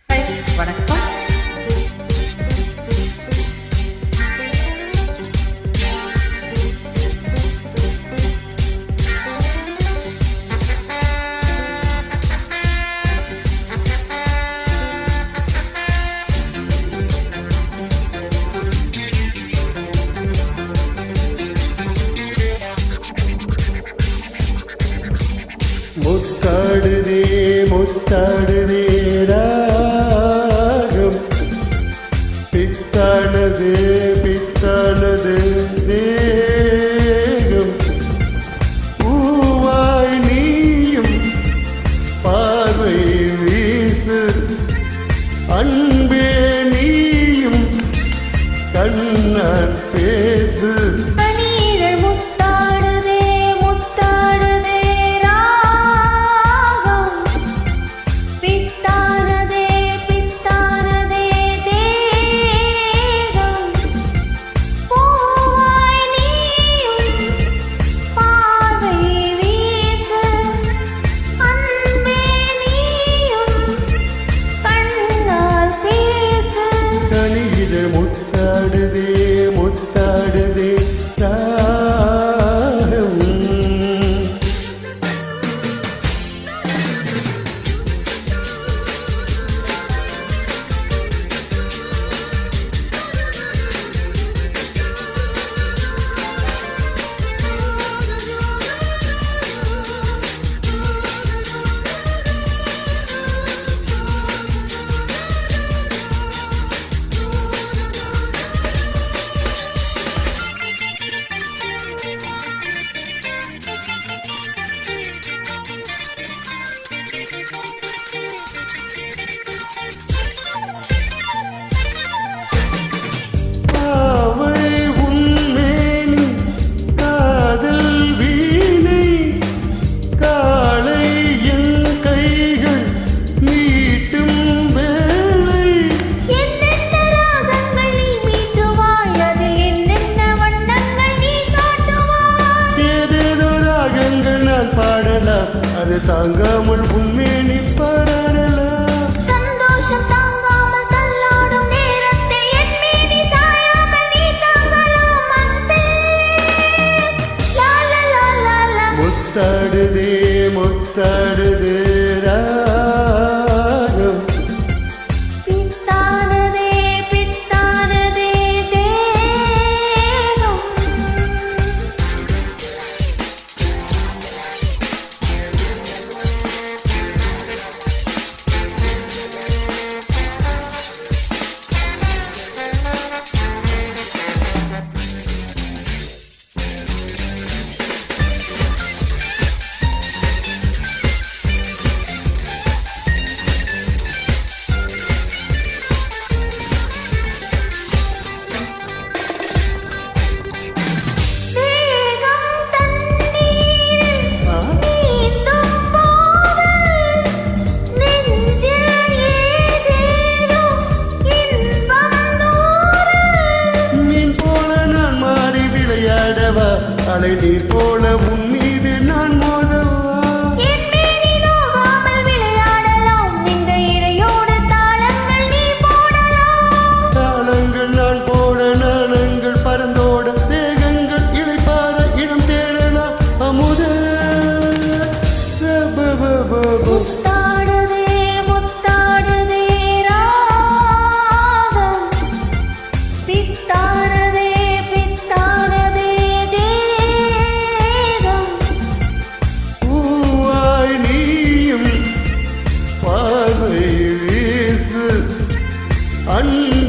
வணக்கம். முத்தாடுதே முத்தாடுதே ராகம், பித்தானது பித்தானது தேகம், பூவாய் நீயும் பார்வை வீசு, அன்பே நீயும் கண்ணால் பேசு. முத்தாடுதே முத்தாடுதே ராகம். பாடலாம் அது தாங்காமல் உண்மையை பாடலாம். சந்தோஷம் தாங்காமல் தள்ளாடும் நேரத்தை என்மேனி சாயாமல் நீ தாங்கலாம் அன்பே. லா லா லா லா லா. முத்தாடுதே முத்தாடுதே ராகம், பித்தானதே பித்தானதே தேகம். அலை நீர் போல உன் மீது நான் மோதவா. என்மேனி நோகாமல் விளையாடலாம், இந்த இழையோடு தாளங்கள் நீ போடலாம். தாளங்கள் நான் போட நாணங்கள் பறந்தோட, தேகங்கள் இளைப்பார இடம் தேடலாம். அமுத முத்தாடுதே முத்தாடுதே ராகம், பித்தானதே பித்தானதே தேகம். பூவாய் நீயும் பார்வை வீசு, அன்பே